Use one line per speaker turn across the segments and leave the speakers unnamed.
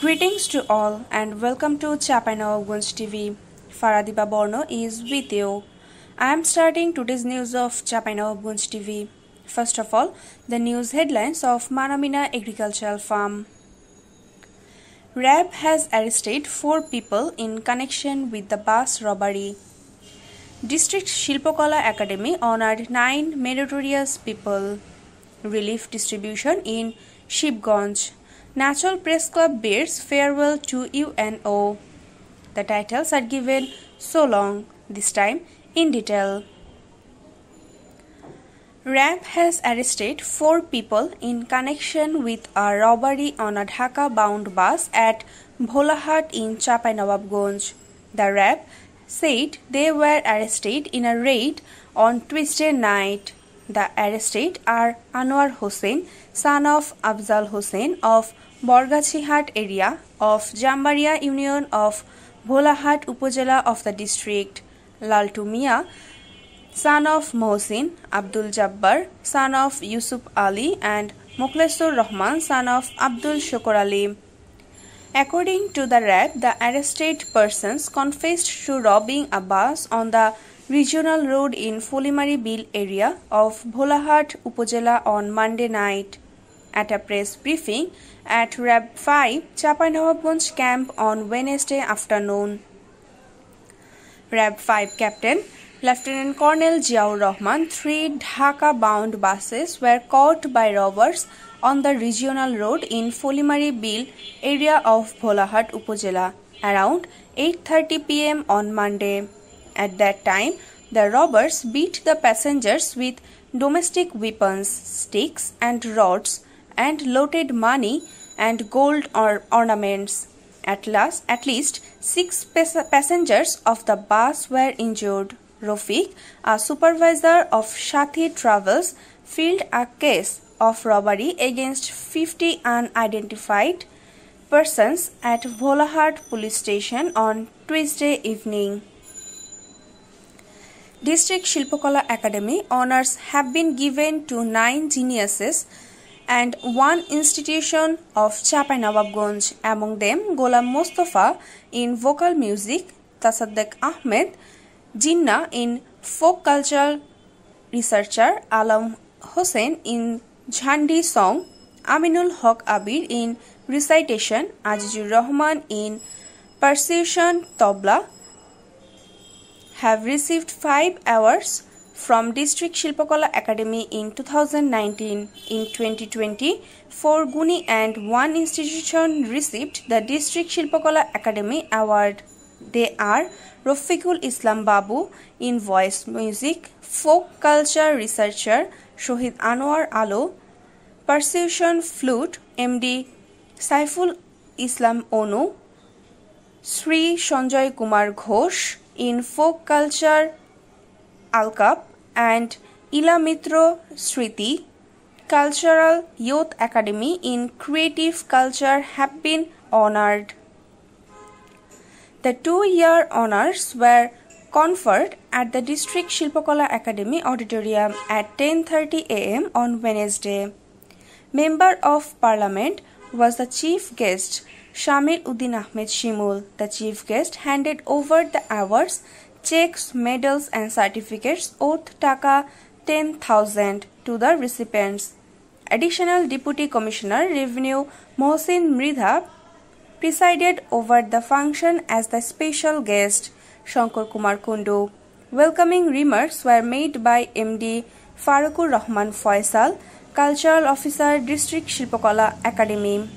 Greetings to all and welcome to Chapainawabganj TV. Faradiba Borno is with you. I am starting today's news of Chapainawabganj TV. First of all, the news headlines of Manamina Agricultural Farm. RAB has arrested 4 people in connection with the bus robbery. District Shilpokala Academy honored 9 meritorious people. Relief distribution in Shibganj. Natural Press Club bids farewell to UNO. The titles are given so long, this time in detail. RAB has arrested 4 people in connection with a robbery on a Dhaka-bound bus at Bholahat in Chapainawabganj. The RAB said they were arrested in a raid on Tuesday night. The arrested are Anwar Hossain, son of Afzal Hossain of Borgachihat area of Jambaria Union of Bholahat Upojela of the district, Laltu Mia, son of Mohsin, Abdul Jabbar, son of Yusuf Ali, and Mukhlesur Rahman, son of Abdul Shukor Ali. According to the RAB, the arrested persons confessed to robbing a bus on the regional road in Folimari Bill area of Bholahat Upojela on Monday night. At a press briefing at RAB 5 Chapainawabganj camp on Wednesday afternoon, RAB 5 Captain Lieutenant Colonel Ziaur Rahman, 3 Dhaka-bound buses were caught by robbers on the regional road in Folimari Bill area of Bholahat Upojela around 8:30 p.m. on Monday. At that time, the robbers beat the passengers with domestic weapons, sticks and rods, and looted money and gold or ornaments. At least 6 passengers of the bus were injured. Rafiq, a supervisor of Shathi Travels, filed a case of robbery against 50 unidentified persons at Bholahat police station on Tuesday evening. District Shilpokala Academy honors have been given to 9 geniuses and 1 institution of Chapainawabganj, among them Ghulam Mustafa in vocal music, Tasaddaq Ahmed, Jinnah in folk culture researcher, Alam Hossain in Jhandi song, Aminul Haq Abir in recitation, Azizur Rahman in percussion tabla, have received 5 awards from District Shilpokala Academy in 2019. In 2020, 4 Guni and 1 institution received the District Shilpokala Academy Award. They are Rafiqul Islam Babu in voice music, folk culture researcher Shohid Anwar Alo, percussion flute MD Saiful Islam Onu, Sri Sanjay Kumar Ghosh in folk culture Alkap, and Ila Mitro Sriti Cultural Youth Academy in creative culture have been honored. The 2-year honors were conferred at the District Shilpokala Academy Auditorium at 10:30 a.m. on Wednesday. Member of Parliament was the chief guest, Shamil Uddin Ahmed Shimul. The chief guest handed over the awards, checks, medals and certificates worth Taka 10,000 to the recipients. Additional Deputy Commissioner Revenue Mohsin Mridha presided over the function as the special guest. Shankar Kumar Kundu. Welcoming remarks were made by MD Farukur Rahman Faisal, Cultural Officer, District Shilpokala Academy.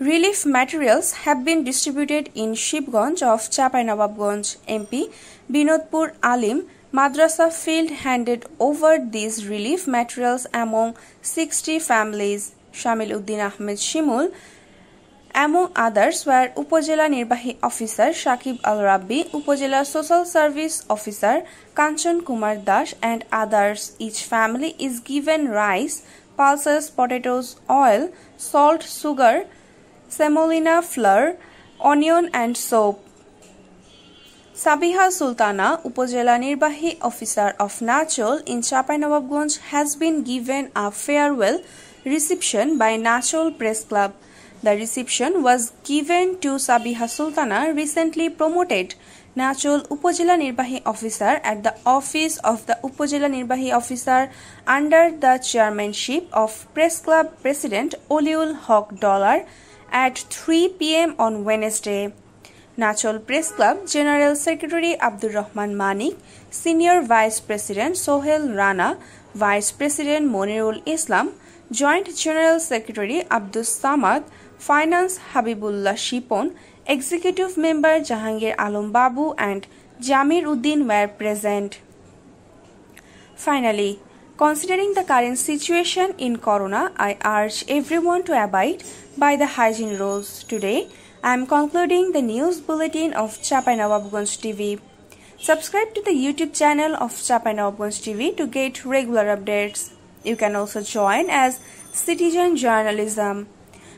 Relief materials have been distributed in Shibganj of Chapainawabganj. MP Binodpur Alim Madrasa Field handed over these relief materials among 60 families. Shamil Uddin Ahmed Shimul, among others, were Upojela Nirbahi Officer Shakib Al Rabbi, Upojela Social Service Officer Kanchan Kumar Das, and others. Each family is given rice, pulses, potatoes, oil, salt, sugar, semolina flour, onion and soap. Sabiha Sultana, Upojela Nirbahi Officer of Nachol in Chapainawabganj, has been given a farewell reception by Nachol Press Club. The reception was given to Sabiha Sultana, recently promoted Nachol Upojila Nirbahi Officer at the office of the Upojila Nirbahi Officer under the chairmanship of Press Club President Oliul Haq Dollar at 3 p.m. on Wednesday. Nachol Press Club General Secretary Abdur Rahman Manik, Senior Vice President Sohel Rana, Vice President Monirul Islam, Joint General Secretary Abdus Samad, Finance Habibullah Shipon, Executive Member Jahangir Alam Babu and Jamir Uddin were present. Finally, considering the current situation in Corona, I urge everyone to abide by the hygiene rules. Today, I am concluding the news bulletin of Chapainawabganj TV. Subscribe to the YouTube channel of Chapainawabganj TV to get regular updates. You can also join as Citizen Journalism.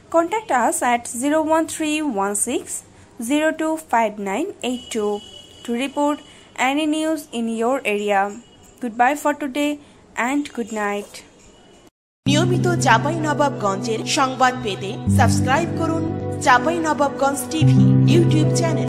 Contact us at 01316 025982 to report any news in your area. Goodbye for today and good night.
নিয়মিত চাঁপাইনবাবগঞ্জের সংবাদ পেতে subscribe করুন Chapainawabganj TV YouTube channel.